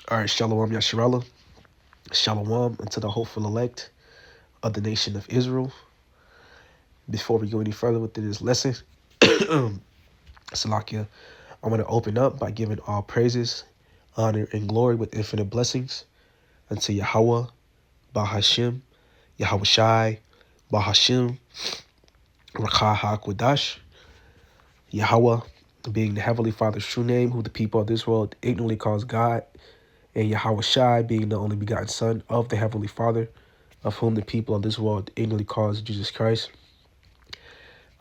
All right, Shalom Yasharallah. Shalom unto the hopeful elect of the nation of Israel. Before we go any further with this lesson, Salakia, I'm going to open up by giving all praises, honor, and glory with infinite blessings unto Yahweh, Bahashim, Yahweh Shai, Bahashim, Rakah HaKodash, Yahweh, being the Heavenly Father's true name, who the people of this world ignorantly calls God, and Yahweh Shai, being the only begotten Son of the Heavenly Father, of whom the people of this world ignorantly calls Jesus Christ.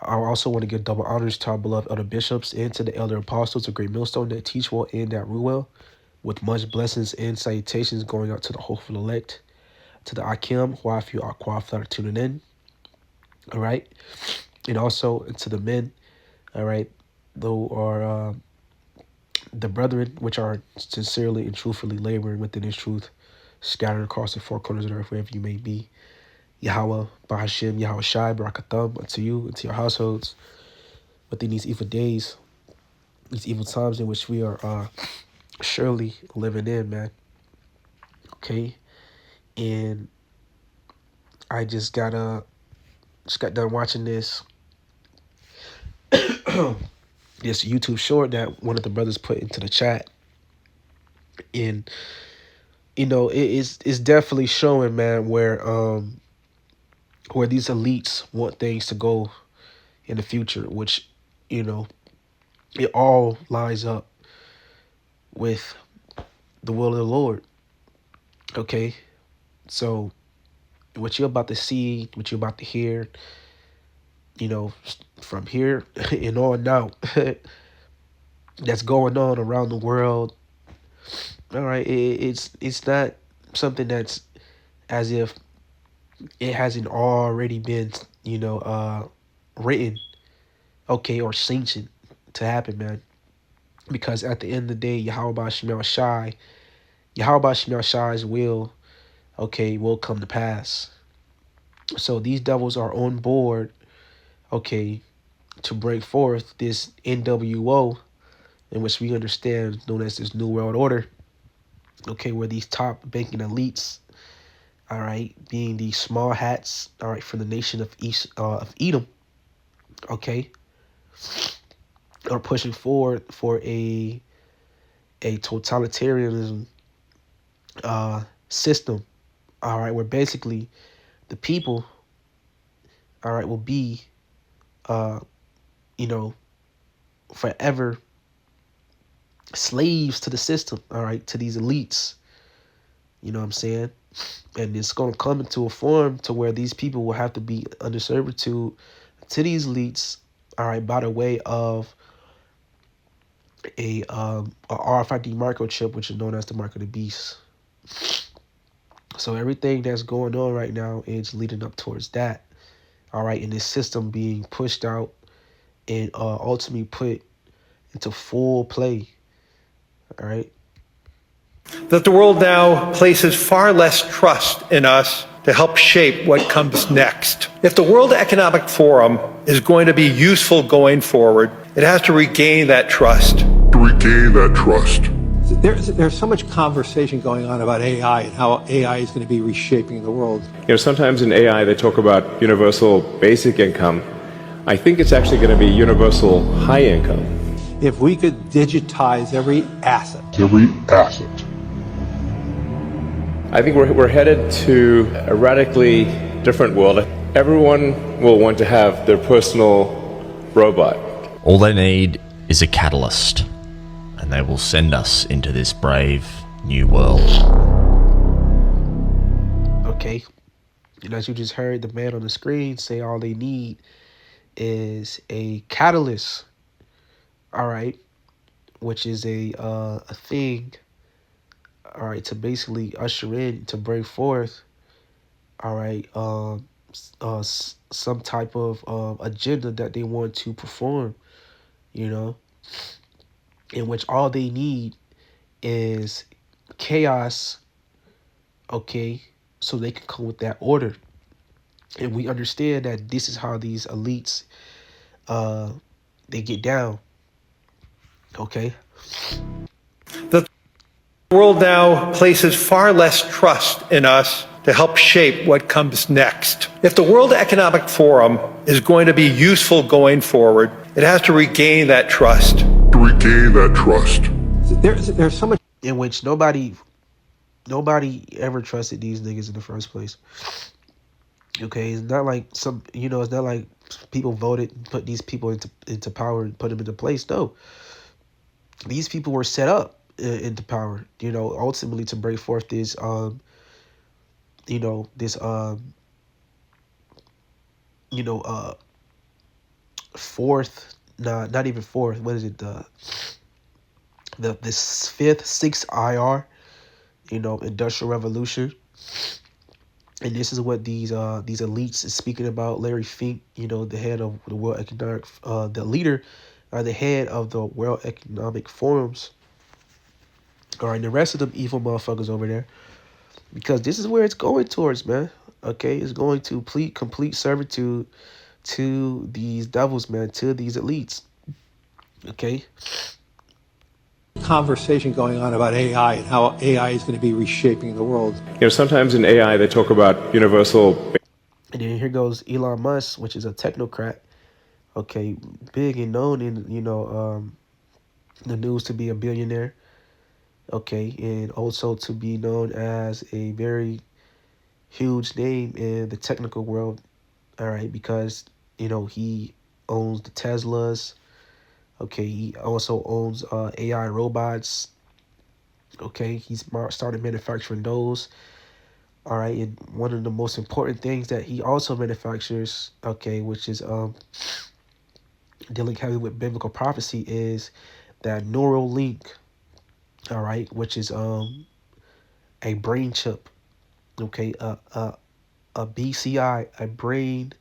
I also want to give double honors to our beloved elder bishops and to the elder apostles of Great Millstone that teach well and that rule well, with much blessings and salutations going out to the hopeful elect, to the Akim, Wafi, Aquaf that are tuning in, all right, and also to the men, all right, though are the brethren which are sincerely and truthfully laboring within His truth, scattered across the four corners of the earth, wherever you may be. Yahweh, Bahashim, Yahweh Shai, Barakatham, unto you, unto your households, within these evil days, these evil times in which we are surely living in, man. Okay, and I just got done watching this YouTube short that one of the brothers put into the chat, and it's definitely showing, man, where these elites want things to go in the future, which you know it all lines up with the will of the Lord. Okay, so what you're about to see, what you're about to hear, from here and on out, that's going on around the world. All right, it's not something that's as if it hasn't already been, written, okay, or sanctioned to happen, man. Because at the end of the day, Yahweh Shemel Shai's will, okay, will come to pass. So these devils are on board, okay, to break forth this NWO, in which we understand known as this New World Order, okay, where these top banking elites, all right, being these small hats, all right, from the nation of Edom, okay, are pushing forward for a totalitarianism system, all right, where basically the people, all right, will be, uh, you know, forever slaves to the system, all right, to these elites. You know what I'm saying? And it's going to come into a form to where these people will have to be under servitude to these elites, all right, by the way of a RFID microchip, which is known as the mark of the beast. So everything that's going on right now is leading up towards that, all right, and this system being pushed out and ultimately put into full play, all right. That the world now places far less trust in us to help shape what comes next. If the World Economic Forum is going to be useful going forward, it has to regain that trust. There's so much conversation going on about AI and how AI is going to be reshaping the world. Sometimes in AI they talk about universal basic income. I think it's actually going to be universal high income. If we could digitize every asset. I think we're headed to a radically different world. Everyone will want to have their personal robot. All they need is a catalyst, and they will send us into this brave new world. Okay. And as you just heard the man on the screen say, all they need is a catalyst, all right, which is a thing, all right, to basically usher in, to bring forth, all right, some type of agenda that they want to perform, in which all they need is chaos, okay, so they can come with that order. And we understand that this is how these elites, they get down, okay? The world now places far less trust in us to help shape what comes next. If the World Economic Forum is going to be useful going forward, it has to regain that trust. There's so much. in which nobody ever trusted these niggas in the first place. Okay, it's not like it's not like people voted and put these people into power and put them into place. No, these people were set up into power. Ultimately to break forth this this fourth, not even fourth. What is it? This fifth, sixth IR. Industrial Revolution. And this is what these elites is speaking about. Larry Fink, the head of the World Economic, the leader, the head of the World Economic Forums. All right, the rest of them evil motherfuckers over there, because this is where it's going towards, man. Okay, it's going to complete servitude to these devils, man, to these elites. Okay. Conversation going on about AI and how AI is going to be reshaping the world. Sometimes in AI they talk about universal. And then here goes Elon Musk, which is a technocrat. Okay, big and known in the news to be a billionaire. Okay, and also to be known as a very huge name in the technical world. All right, because he owns the Teslas. Okay, he also owns AI robots. Okay, he's started manufacturing those. All right, and one of the most important things that he also manufactures, okay, which is dealing heavy with biblical prophecy, is that Neuralink. All right, which is a brain chip. Okay, a BCI, a brain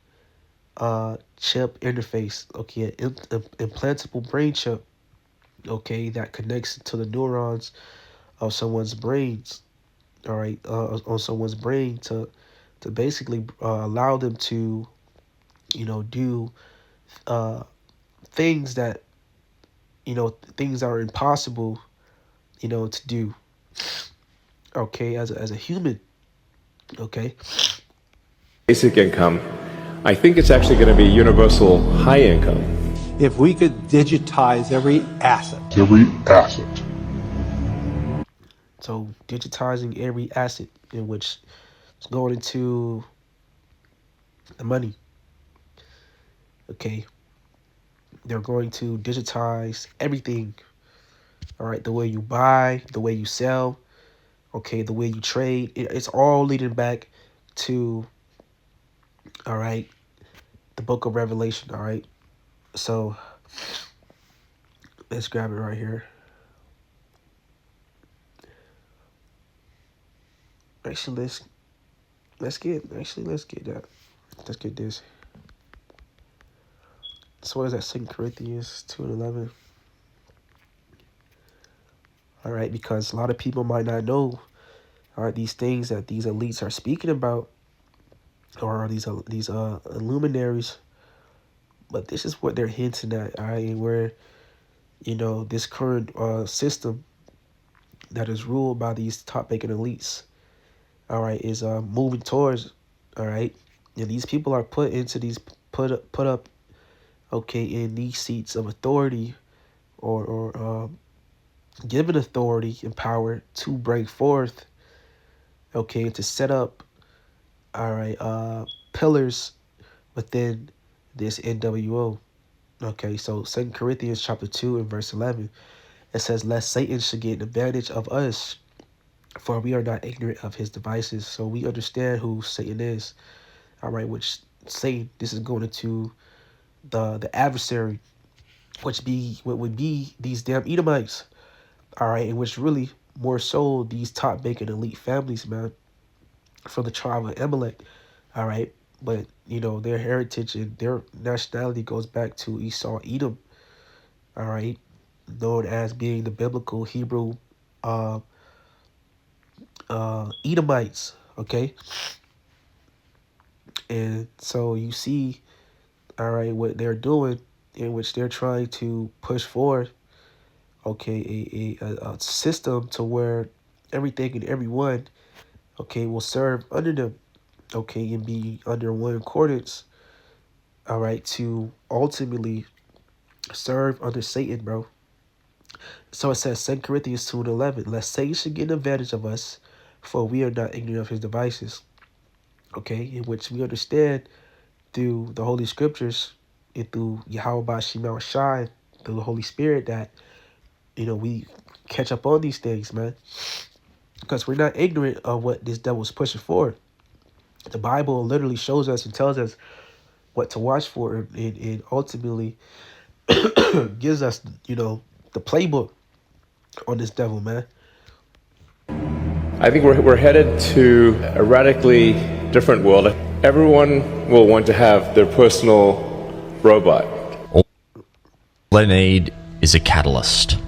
chip interface. Okay, an implantable brain chip. Okay, that connects to the neurons of someone's brains. All right, on someone's brain to basically allow them to, do things that things are impossible, to do. Okay, as a human. Okay. Basic income. I think it's actually going to be universal high income. If we could digitize every asset. So digitizing every asset in which is going into the money. Okay. They're going to digitize everything. All right. The way you buy, the way you sell. Okay. The way you trade. It's all leading back to, all right, the book of Revelation. All right. So let's grab it right here. Actually, let's get that. Let's get this. So what is that? 2 Corinthians 2:11. All right, because a lot of people might not know, all right, these things that these elites are speaking about, or these luminaries. But this is what they're hinting at, all right, and where this current system that is ruled by these top making elites, all right, is moving towards, all right, and these people are put into these put up, okay, in these seats of authority, or given authority and power to break forth, okay, and to set up, all right, pillars within this NWO. Okay, so 2 Corinthians chapter 2 and verse 11, it says, lest Satan should get an advantage of us, for we are not ignorant of his devices. So we understand who Satan is. All right, which Satan, this is going into the adversary, which would be these damn Edomites. All right, and which really more so these top making elite families, man, from the tribe of Amalek. All right, but their heritage and their nationality goes back to Esau, Edom. All right, known as being the biblical Hebrew Edomites. Okay, and so you see, all right, what they're doing, in which they're trying to push forward, okay, a system to where everything and everyone, okay, will serve under them, okay, and be under one accordance, all right, to ultimately serve under Satan, bro. So it says 2 Corinthians 2 and 11, lest Satan should get an advantage of us, for we are not ignorant of his devices, okay, in which we understand through the Holy Scriptures and through Yahweh Bashim Shai, through the Holy Spirit, that, we catch up on these things, man, because we're not ignorant of what this devil's pushing for. The Bible literally shows us and tells us what to watch for, and ultimately gives us, the playbook on this devil, man. I think we're headed to a radically different world. Everyone will want to have their personal robot. All they need is a catalyst,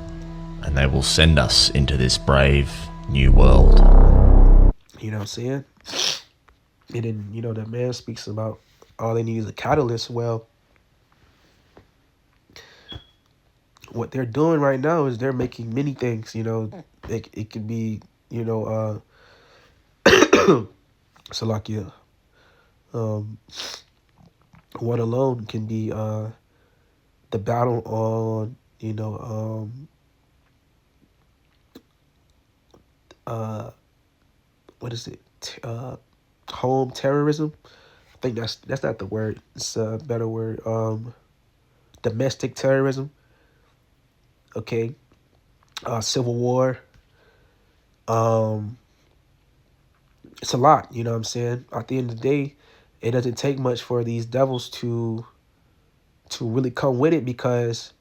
and they will send us into this brave new world. You know what I'm saying? And then, the man speaks about all they need is a catalyst. Well, what they're doing right now is they're making many things, it could be, Salakia. One alone can be the battle on, what is it? Home terrorism. I think that's not the word. It's a better word. Domestic terrorism. Okay. Civil war. It's a lot, you know what I'm saying? At the end of the day, it doesn't take much for these devils to really come with it, because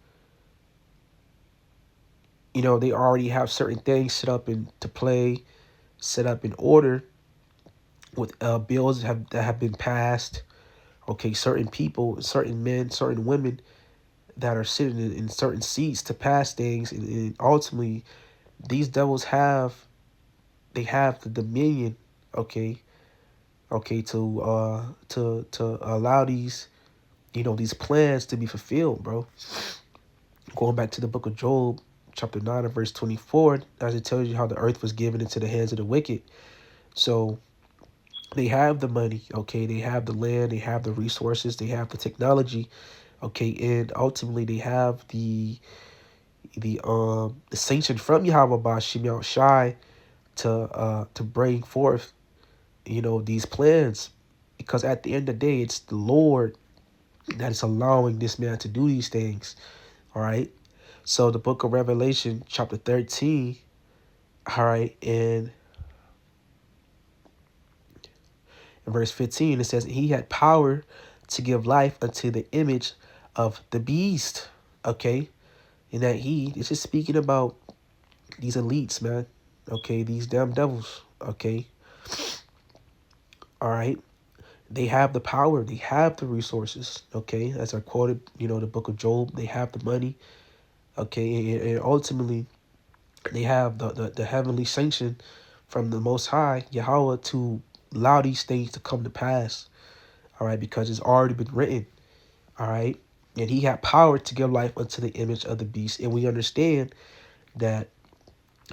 they already have certain things set up into play, set up in order with bills that have been passed. Okay, certain people, certain men, certain women that are sitting in certain seats to pass things, and ultimately these devils have the dominion, okay, to allow these these plans to be fulfilled, bro. Going back to the book of Job, chapter 9 and verse 24, as it tells you how the earth was given into the hands of the wicked. So they have the money, okay, they have the land, they have the resources, they have the technology, okay, and ultimately they have the sanction from Yahweh Bashim Shai to bring forth these plans, because at the end of the day, it's the Lord that is allowing this man to do these things. All right. So the book of Revelation, chapter 13, all right, and in verse 15, it says, he had power to give life unto the image of the beast. Okay. And that it's just speaking about these elites, man. Okay. These damn devils. Okay. All right. They have the power. They have the resources. Okay. As I quoted, the book of Job, they have the money. Okay. And ultimately, they have the heavenly sanction from the Most High, Yahweh, to allow these things to come to pass. All right. Because it's already been written. All right. And he had power to give life unto the image of the beast. And we understand that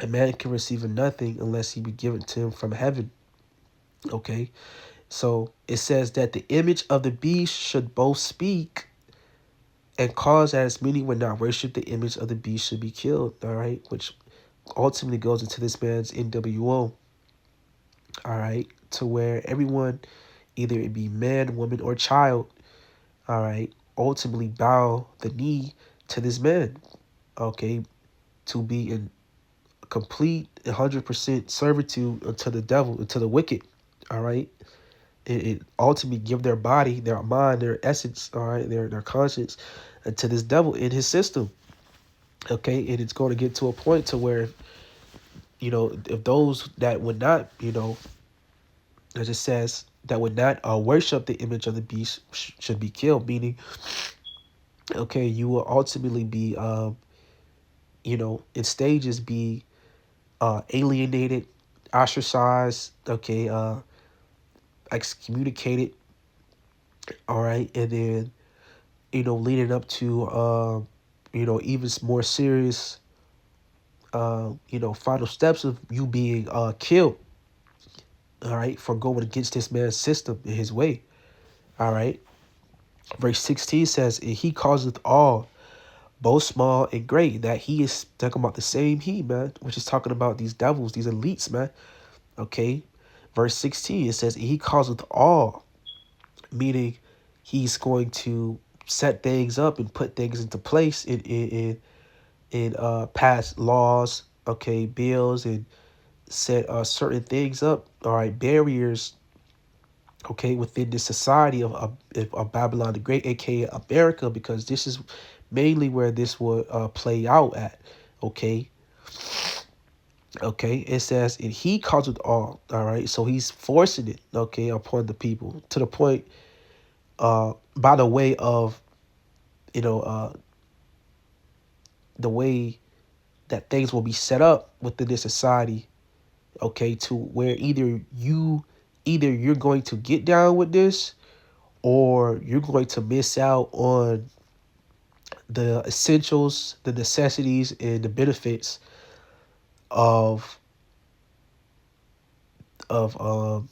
a man can receive nothing unless he be given to him from heaven. Okay. So it says that the image of the beast should both speak and cause that as many would not worship the image of the beast should be killed. All right. Which ultimately goes into this man's NWO. All right. To where everyone, either it be man, woman, or child, all right, ultimately bow the knee to this man. Okay. To be in complete 100% servitude unto the devil, unto the wicked. All right. It ultimately give their body, their mind, their essence, all right, their conscience, to this devil in his system. Okay. And it's going to get to a point to where, if those that would not, as it says, that would not worship the image of the beast should be killed, meaning, okay, you will ultimately be, in stages be alienated, ostracized, okay, excommunicated, all right, and then, leading up to, even more serious final steps of you being killed. All right, for going against this man's system and his way. All right. Verse 16 says, and he causeth all, both small and great. That he is talking about the same he, man, which is talking about these devils, these elites, man. Okay. Verse 16, it says, and he causeth all, meaning he's going to set things up and put things into place and pass laws, okay, bills, and set certain things up, all right, barriers, okay, within the society of Babylon the Great, aka America, because this is mainly where this will play out at, okay. Okay, it says, and he causeth all right, so he's forcing it, okay, upon the people to the point, by the way of, the way that things will be set up within this society, okay, to where either you're going to get down with this or you're going to miss out on the essentials, the necessities, and the benefits of of um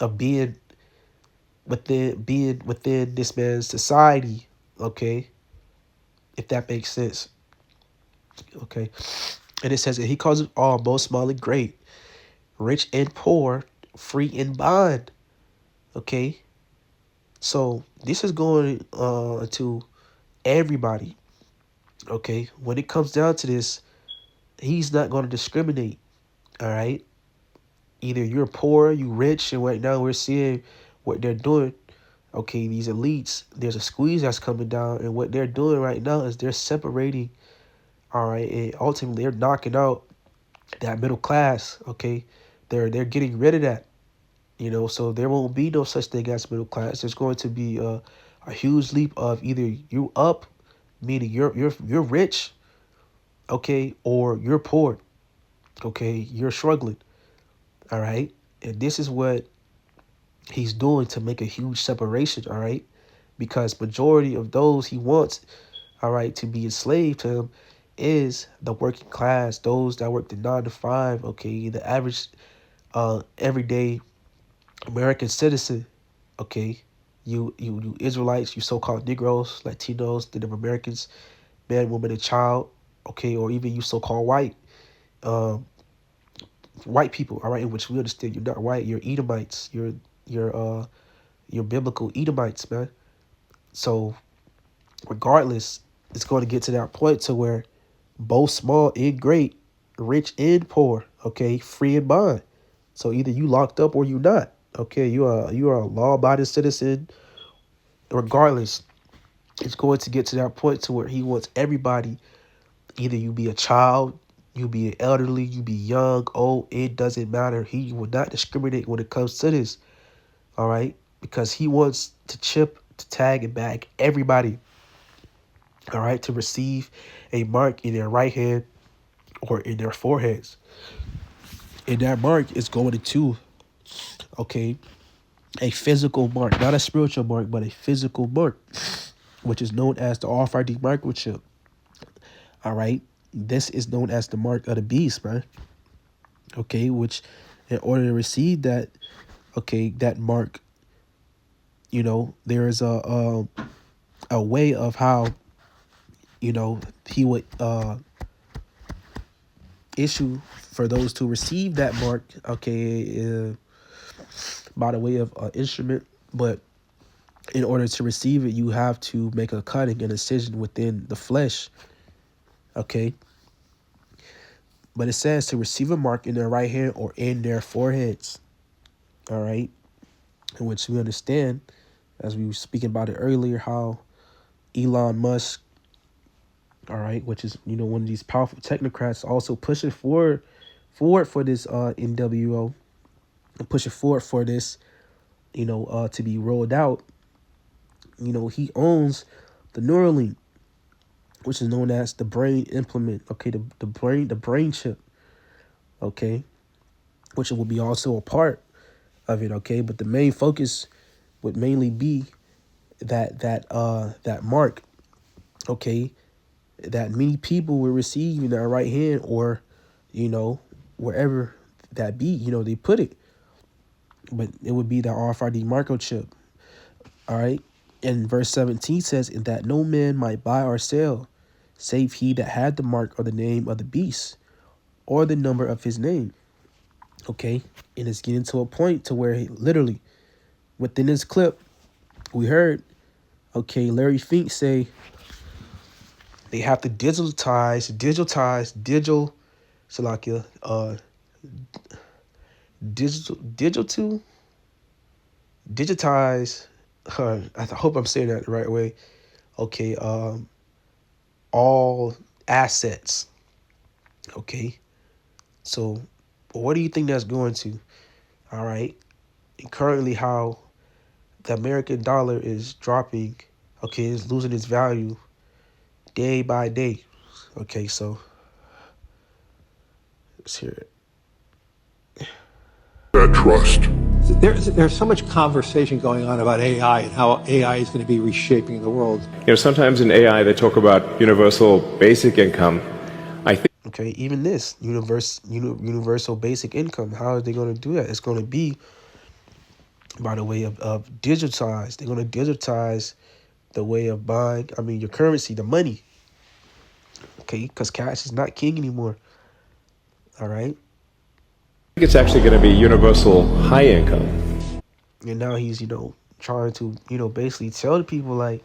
of being within this man's society, okay, if that makes sense. Okay. And it says that he calls it all, both small and great, rich and poor, free and bond. Okay. So this is going to everybody. Okay. When it comes down to this, he's not going to discriminate. All right. Either you're poor, you rich, and right now we're seeing what they're doing. Okay, these elites, there's a squeeze that's coming down, and what they're doing right now is they're separating, all right, and ultimately they're knocking out that middle class. Okay, they're getting rid of that. So there won't be no such thing as middle class. There's going to be a huge leap of either you up, meaning you're rich, okay, or you're poor, okay, you're struggling. All right. And this is what he's doing to make a huge separation. All right. Because majority of those he wants, all right, to be enslaved to him is the working class, those that work the 9 to 5. Okay. The average, everyday American citizen. Okay. You Israelites, you so-called Negroes, Latinos, Native Americans, man, woman, and child. Okay. Or even you so-called um, white people, all right, in which we understand you're not white, you're Edomites, you're biblical Edomites, man. So regardless, it's going to get to that point to where both small and great, rich and poor, okay, free and bond. So either you locked up or you not. Okay, you are a law abiding citizen. Regardless, it's going to get to that point to where he wants everybody, either you be a child, you be an elderly, you be young, old, it doesn't matter. He will not discriminate when it comes to this. All right. Because he wants to chip, to tag, and bag everybody. All right. To receive a mark in their right hand or in their foreheads. And that mark is going to, okay, a physical mark, not a spiritual mark, but a physical mark, which is known as the RFID microchip. All right. This is known as the mark of the beast, man. Okay, which in order to receive that, okay, that mark, there is a way of how, he would issue for those to receive that mark, okay, by the way of instrument. But in order to receive it, you have to make a cutting, an incision within the flesh, okay. But it says to receive a mark in their right hand or in their foreheads. All right. In which we understand, as we were speaking about it earlier, how Elon Musk, all right, which is, one of these powerful technocrats, also pushing forward for this NWO and pushing forward for this, to be rolled out. He owns the Neuralink, which is known as the brain implement, okay, the brain chip, okay, which will be also a part of it, okay, but the main focus would mainly be that mark, okay, that many people will receive in their right hand, or, wherever that be, they put it. But it would be the RFID microchip. All right. And verse 17 says, "In that no man might buy or sell, save he that had the mark or the name of the beast, or the number of his name." Okay. And it's getting to a point to where literally within this clip, we heard, okay, Larry Fink say they have to Salakia, digitize, I hope I'm saying that the right way. Okay, all assets. Okay, so what do you think that's going to? All right, and currently how the American dollar is dropping. Okay, it's losing its value day by day. Okay, so let's hear it. Trust. There's so much conversation going on about AI and how AI is going to be reshaping the world. Sometimes in AI they talk about universal basic income. I think Okay, even this universal basic income. How are they going to do that? It's going to be by the way of digitized. They're going to digitize the way of buying. I mean, your currency, the money. Okay, because cash is not king anymore. All right. it's actually going to be universal high income. And now he's, trying to, basically tell the people like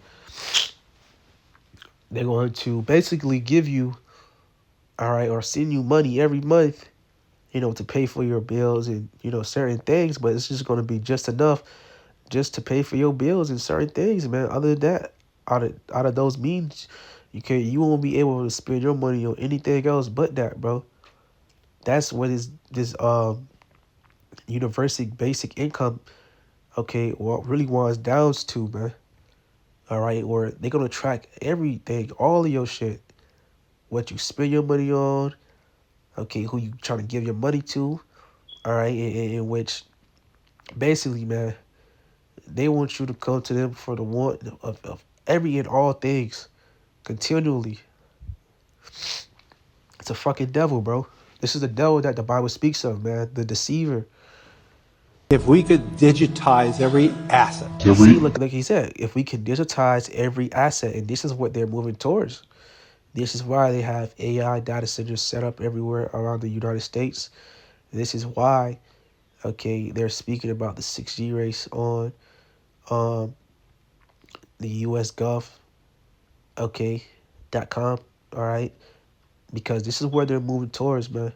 they're going to basically give you, all right, or send you money every month, to pay for your bills and, certain things, but it's just going to be just enough just to pay for your bills and certain things, man. Other than that, out of those means, you won't be able to spend your money on anything else but that, bro. That's what is this universal basic income, okay, what really wants down to, man. All right, or they're gonna track everything, all of your shit, what you spend your money on, okay, who you trying to give your money to, all right, in which basically, man, they want you to come to them for the want of every and all things continually. It's a fucking devil, bro. This is the devil that the Bible speaks of, man, the deceiver. If we could digitize every asset, See, look, like he said, if we can digitize every asset, and this is what they're moving towards. This is why they have AI data centers set up everywhere around the United States. This is why, okay, they're speaking about the 6G race on the US Gulf, okay, .com, all right, because this is where they're moving towards, man.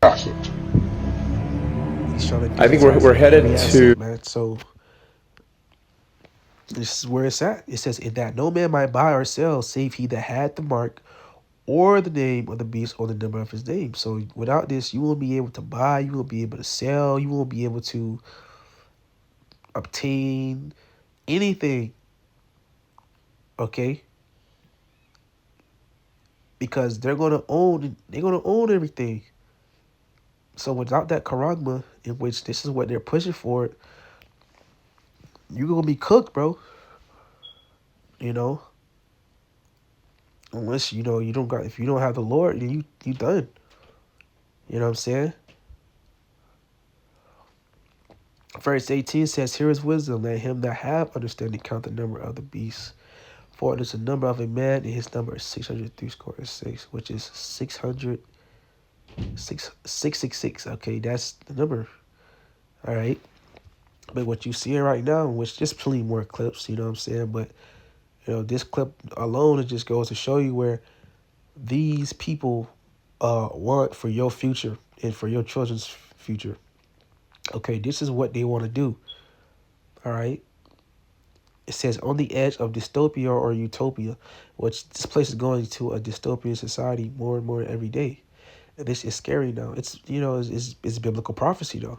Asset. He's trying to I think we're digitize headed every to asset, man. So this is where it's at. It says, "In that no man might buy or sell, save he that had the mark or the name of the beast or the number of his name." So without this, you won't be able to buy, you won't be able to sell, you won't be able to obtain anything. Okay? Because they're gonna own everything. So without that charagma, in which this is what they're pushing for, you're gonna be cooked, bro. Unless you don't got, if you don't have the Lord, then you done. You know what I'm saying? Verse 18 says, "Here is wisdom, let him that have understanding count the number of the beast. For it is the number of a man, and his number is 666, which is 666. Okay, that's the number. All right. But what you see right now, which just plenty more clips, you know what I'm saying? But, this clip alone, it just goes to show you where these people want for your future and for your children's future. Okay, this is what they want to do. All right. It says on the edge of dystopia or utopia, which this place is going to a dystopian society more and more every day. And this is scary now. It's it's biblical prophecy though.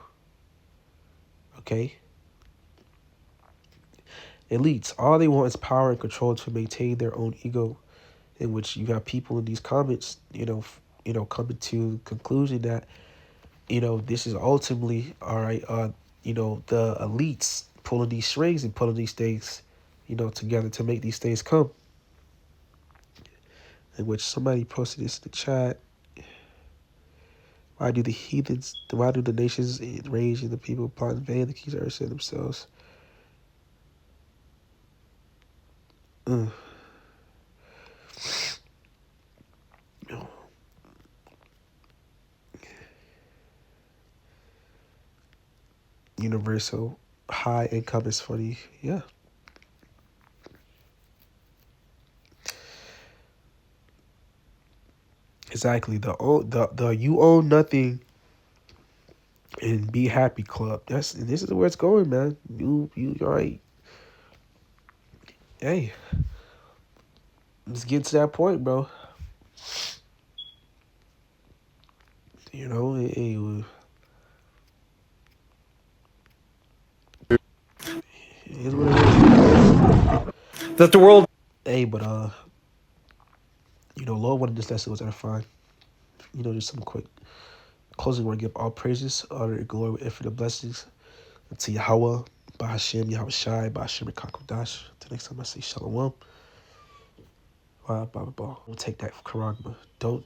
Okay. Elites, all they want is power and control to maintain their own ego, in which you have people in these comments, coming to conclusion that, this is ultimately, all right, the elites pulling these strings and pulling these things, together to make these things come. In which somebody posted this in the chat. Why do the nations rage and the people plot in vain? The kings are urging themselves. Universal high income is funny. Yeah. Exactly. The you own nothing and be happy club. This is where it's going, man. You all right. Hey. Let's get to that point, bro. Hey, it is what it is. That the world. Hey, but Lord wanted this lesson was edifying. Just some quick closing. I want to give all praises, honor, and glory with infinite blessings to Yahweh, Bahashem, Yahweh Shai, Bahashem, Kakodash. Till next time I say Shalom. Wow, blah, blah, blah. Don't take that for Karagma. Don't take